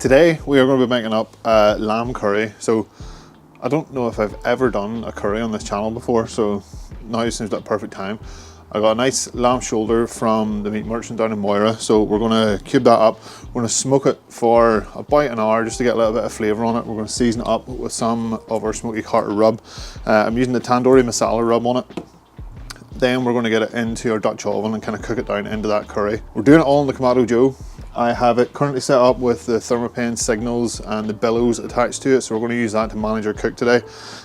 Today we are going to be making up a lamb curry. So I don't know if I've ever done a curry on this channel before, so now seems like perfect time. I got a nice lamb shoulder from the meat merchant down in Moira, so we're going to cube that up. We're going to smoke it for about an hour just to get a little bit of flavour on it. We're going to season it up with some of our Smokey Carter rub. I'm using the Tandoori Masala rub on it. Then we're going to get it into our Dutch oven and kind of cook it down into that curry. We're doing it all in the Kamado Joe. I have it currently set up with the Thermapen Signals and the Billows attached to it, so we're going to use that to manage our cook today.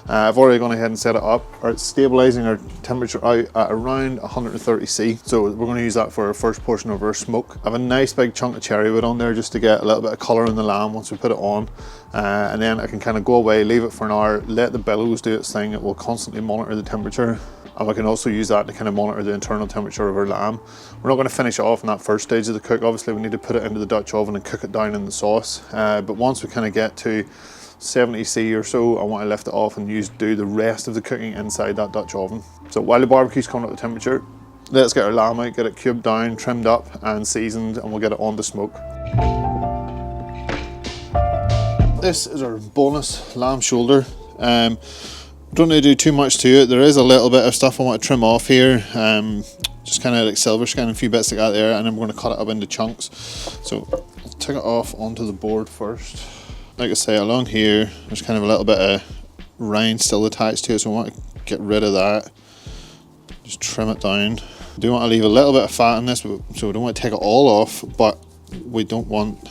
I've already gone ahead and set it up. It's stabilising our temperature out at around 130°C, so we're going to use that for our first portion of our smoke. I have a nice big chunk of cherry wood on there just to get a little bit of colour in the lamb once we put it on, and then I can kind of go away, leave it for an hour, let the billows do its thing. It will constantly monitor the temperature. And we can also use that to kind of monitor the internal temperature of our lamb. We're not going to finish it off in that first stage of the cook. Obviously we need to put it into the Dutch oven and cook it down in the sauce. But once we kind of get to 70°C or so, I want to lift it off and do the rest of the cooking inside that Dutch oven. So while the barbecue's coming up to temperature, let's get our lamb out, get it cubed down, trimmed up and seasoned, and we'll get it on to smoke. This is our boneless lamb shoulder. Don't need to do too much to it. There is a little bit of stuff I want to trim off here, just kind of like silver skin and a few bits like that there, and then we're going to cut it up into chunks. So I'll take it off onto the board first. Like I say, along here there's kind of a little bit of rind still attached to it, so I want to get rid of that. Just trim it down. I do want to leave a little bit of fat in this, so we don't want to take it all off, but we don't want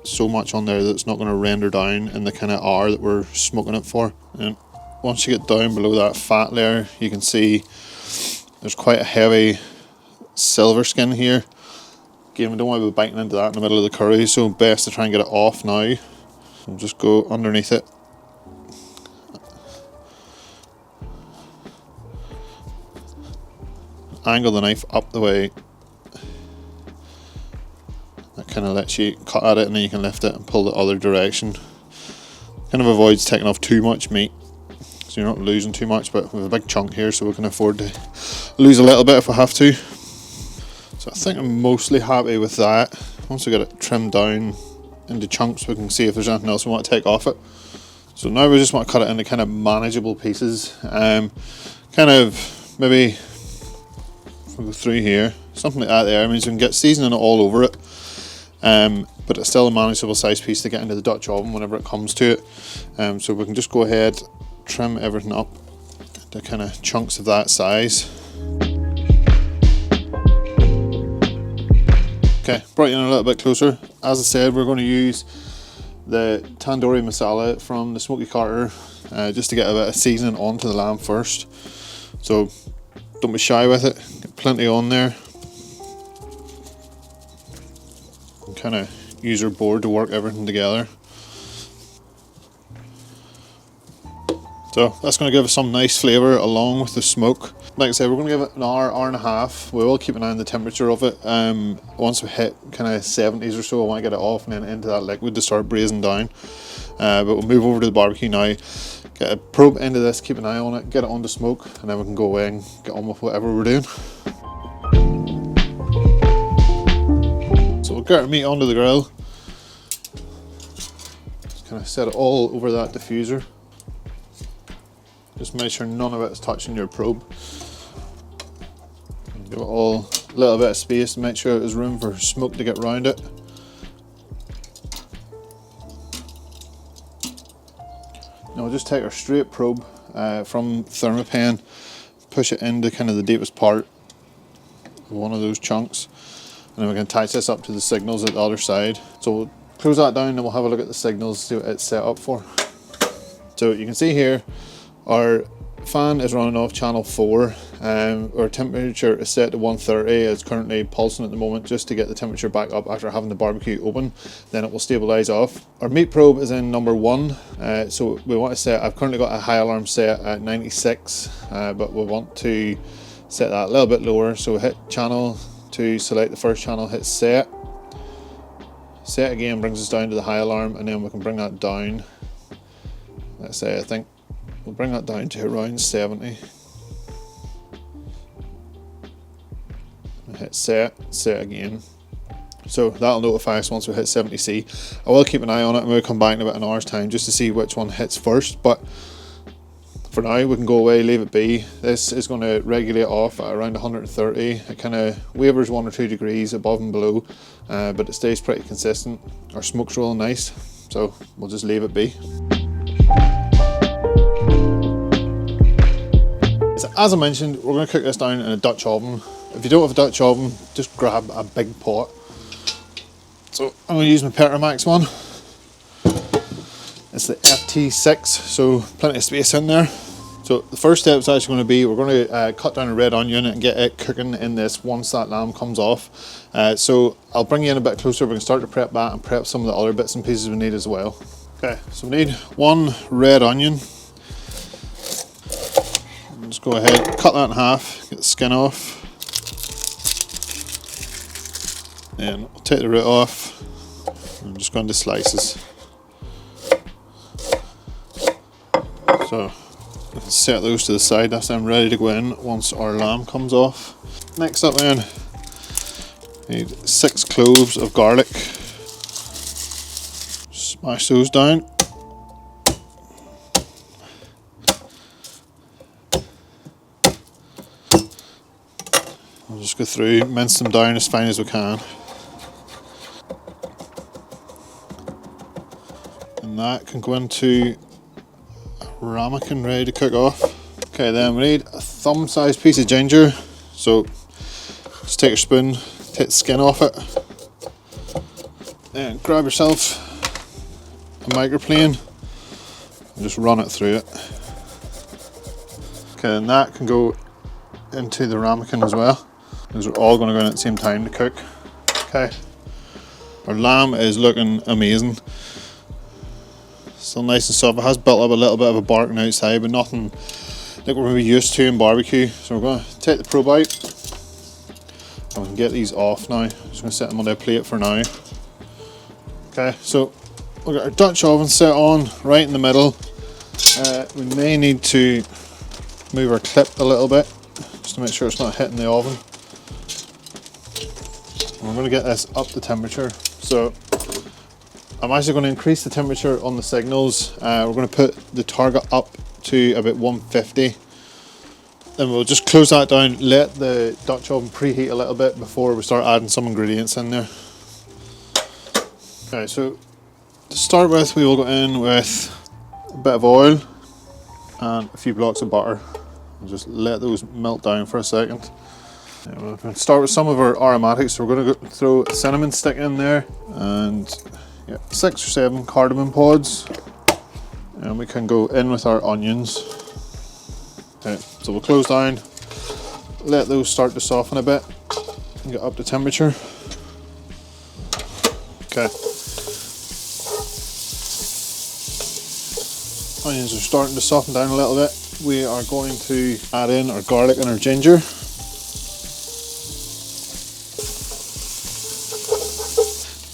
so much on there that it's not going to render down in the kind of hour that we're smoking it for. And once you get down below that fat layer, you can see there's quite a heavy silver skin here. Again, we don't want to be biting into that in the middle of the curry, so best to try and get it off now. So just go underneath it. Angle the knife up the way. That kind of lets you cut at it, and then you can lift it and pull the other direction. Kind of avoids taking off too much meat, so you're not losing too much, but we have a big chunk here, so we can afford to lose a little bit if we have to. So I think I'm mostly happy with that. Once we get it trimmed down into chunks, we can see if there's anything else we want to take off it. So now we just want to cut it into kind of manageable pieces. Kind of maybe, we'll go through here, something like that there. It means we can get seasoning all over it, but it's still a manageable size piece to get into the Dutch oven whenever it comes to it. So we can just go ahead, trim everything up to kind of chunks of that size. Okay, brought you in a little bit closer. As I said, we're going to use the Tandoori Masala from the Smokey Carter, just to get a bit of seasoning onto the lamb first. So don't be shy with it, get plenty on there. And kind of use your board to work everything together. So that's going to give us some nice flavour along with the smoke. Like I said, we're going to give it an hour, hour and a half. We will keep an eye on the temperature of it. Once we hit kind of 70s or so, I want to get it off and then into that liquid to start braising down. But we'll move over to the barbecue now. Get a probe into this, keep an eye on it, get it on to smoke, and then we can go away and get on with whatever we're doing. So we'll get our meat onto the grill. Just kind of set it all over that diffuser. Just make sure none of it is touching your probe. Give it all a little bit of space to make sure there's room for smoke to get round it. Now we'll just take our straight probe from Thermapen, push it into kind of the deepest part of one of those chunks, and then we can attach this up to the signals at the other side. So we'll close that down and we'll have a look at the signals, see what it's set up for. So you can see here, our fan is running off channel 4. Our temperature is set to 130. It's currently pulsing at the moment just to get the temperature back up after having the barbecue open. Then it will stabilise off. Our meat probe is in number 1. So we want to set, I've currently got a high alarm set at 96, but we want to set that a little bit lower. So we hit channel to select the first channel, hit set. Set again brings us down to the high alarm, and then we can bring that down. Let's say, I think we'll bring that down to around 70. Hit set, set again. So that'll notify us once we hit 70C. I will keep an eye on it and we'll come back in about an hour's time just to see which one hits first. But for now, we can go away, leave it be. This is going to regulate off at around 130. It kind of wavers 1 or 2 degrees above and below, but it stays pretty consistent. Our smoke's real nice, so we'll just leave it be. So as I mentioned, we're going to cook this down in a Dutch oven. If you don't have a Dutch oven, just grab a big pot. So I'm going to use my Petromax one. It's the FT6, so plenty of space in there. So the first step is actually going to be, we're going to cut down a red onion and get it cooking in this once that lamb comes off. So I'll bring you in a bit closer, we can start to prep that and prep some of the other bits and pieces we need as well. Okay, so we need 1 red onion. Just go ahead, cut that in half, get the skin off. And we'll take the root off. I'm just going to slices. So we can set those to the side, that's them ready to go in once our lamb comes off. Next up then, we need 6 cloves of garlic. Smash those down. We'll just go through, mince them down as fine as we can. And that can go into ramekin ready to cook off. Okay, then we need a thumb sized piece of ginger. So just take your spoon, take the skin off it, and grab yourself a microplane and just run it through it. Okay, and that can go into the ramekin as well. Those are all going to go in at the same time to cook. Okay, our lamb is looking amazing. Still nice and soft. It has built up a little bit of a bark on the outside, but nothing like we're going to be used to in barbecue. So we're going to take the probe out and we can get these off now. Just going to set them on their plate for now. Okay, so we've got our Dutch oven set on right in the middle. We may need to move our clip a little bit just to make sure it's not hitting the oven. And we're going to get this up the temperature. So I'm actually going to increase the temperature on the signals. We're going to put the target up to about 150. Then we'll just close that down, let the Dutch oven preheat a little bit before we start adding some ingredients in there. Okay, so to start with, we will go in with a bit of oil and a few blocks of butter. We'll just let those melt down for a second. Yeah, we're going to start with some of our aromatics. So we're going to throw a cinnamon stick in there and 6 or 7 cardamon pods, and we can go in with our onions. Okay, so we'll close down, let those start to soften a bit and get up to temperature. Okay, onions are starting to soften down a little bit. We are going to add in our garlic and our ginger.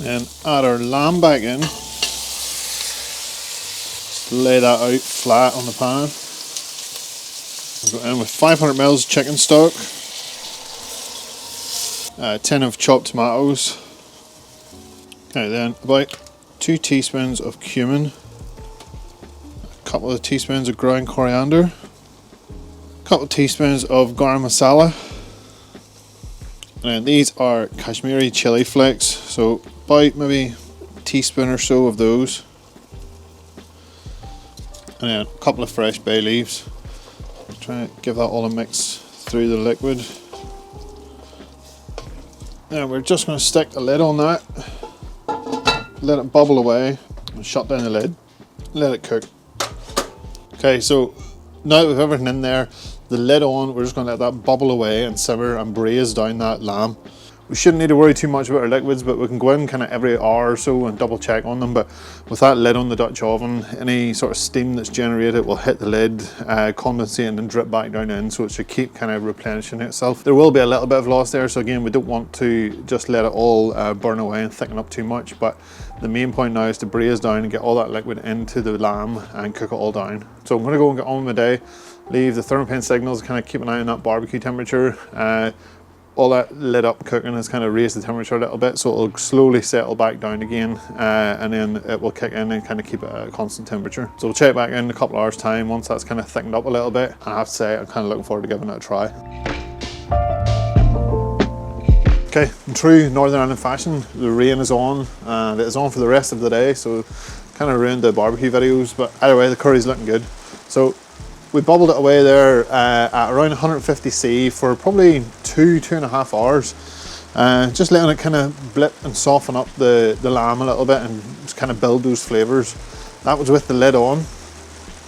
And add our lamb back in. Just lay that out flat on the pan. We'll go in with 500 ml chicken stock, a tin of chopped tomatoes. Okay, then about 2 teaspoons of cumin, a couple of teaspoons of ground coriander, a couple of teaspoons of garam masala. And these are Kashmiri chili flakes, so about maybe a teaspoon or so of those. And then a couple of fresh bay leaves. Try to give that all a mix through the liquid. Now we're just going to stick the lid on that, let it bubble away, and shut down the lid, let it cook. Okay, so now that we've everything in there, the lid on, we're just going to let that bubble away and simmer and braise down that lamb. We shouldn't need to worry too much about our liquids, but we can go in kind of every hour or so and double check on them. But with that lid on the Dutch oven, any sort of steam that's generated will hit the lid, condensate and drip back down in, so it should keep kind of replenishing itself. There will be a little bit of loss there, so again, we don't want to just let it all burn away and thicken up too much. But the main point now is to braise down and get all that liquid into the lamb and cook it all down. So I'm going to go and get on with my day. Leave the Thermapen Signals, kind of keep an eye on that barbecue temperature. all that lit up cooking has kind of raised the temperature a little bit, so it'll slowly settle back down again, and then it will kick in and kind of keep it at a constant temperature. So we'll check back in a couple of hours time once that's kind of thickened up a little bit. And I have to say, I'm kind of looking forward to giving it a try. Okay, in true Northern Ireland fashion, the rain is on, and it is on for the rest of the day, so kind of ruined the barbecue videos, but either way, the curry's looking good. So we bubbled it away there at around 150C for probably 2.5 hours. Just letting it kind of blip and soften up the lamb a little bit and just kind of build those flavours. That was with the lid on.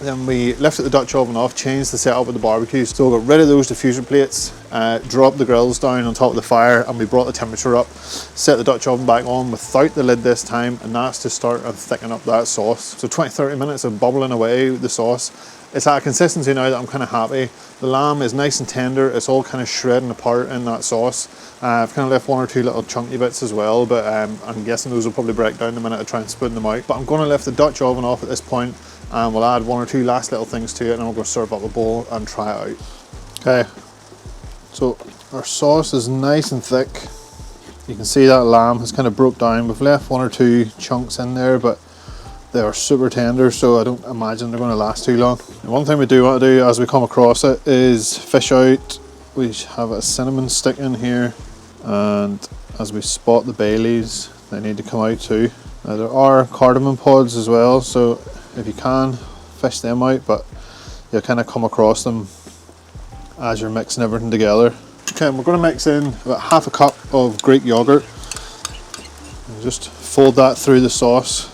Then we lifted the Dutch oven off, changed the setup of the barbecue. So we got rid of those diffuser plates, dropped the grills down on top of the fire, and we brought the temperature up, set the Dutch oven back on without the lid this time, and that's to start and thicken up that sauce. So 20-30 minutes of bubbling away the sauce. It's at a consistency now that I'm kind of happy. The lamb is nice and tender. It's all kind of shredding apart in that sauce. I've kind of left one or two little chunky bits as well, but I'm guessing those will probably break down the minute I try and spoon them out. But I'm going to lift the Dutch oven off at this point, and we'll add one or two last little things to it, and then we're going to serve up a bowl and try it out. Okay, so our sauce is nice and thick. You can see that lamb has kind of broke down. We've left one or two chunks in there, but they are super tender, so I don't imagine they're going to last too long. And one thing we do want to do as we come across it is fish out. We have a cinnamon stick in here, and as we spot the bay leaves, they need to come out too. Now there are cardamon pods as well, so if you can, fish them out, but you'll kind of come across them as you're mixing everything together. Okay, and we're going to mix in about half a cup of Greek yogurt and just fold that through the sauce.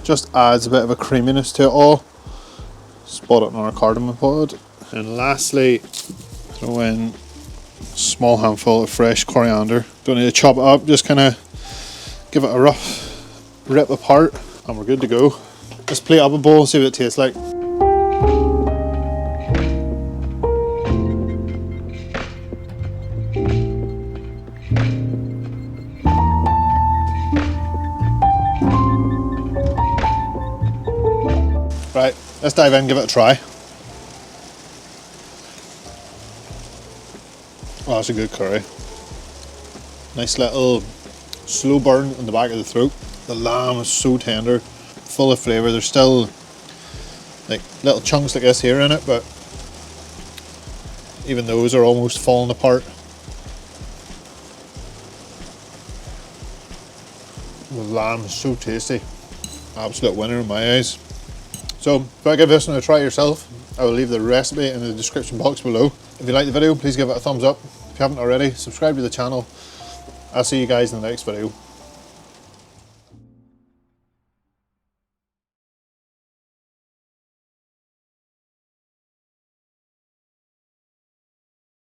Just adds a bit of a creaminess to it all. Spot it on our cardamom pod. And lastly, throw in a small handful of fresh coriander. Don't need to chop it up, just kind of give it a rough rip apart, and we're good to go. Just plate up a bowl and see what it tastes like. Right, let's dive in and give it a try. Oh, that's a good curry. Nice little slow burn in the back of the throat. The lamb is so tender, full of flavour. There's still like little chunks like this here in it, but even those are almost falling apart. The lamb is so tasty. Absolute winner in my eyes. So if you want to give this one a try yourself, I will leave the recipe in the description box below. If you like the video, please give it a thumbs up. If you haven't already, subscribe to the channel. I'll see you guys in the next video.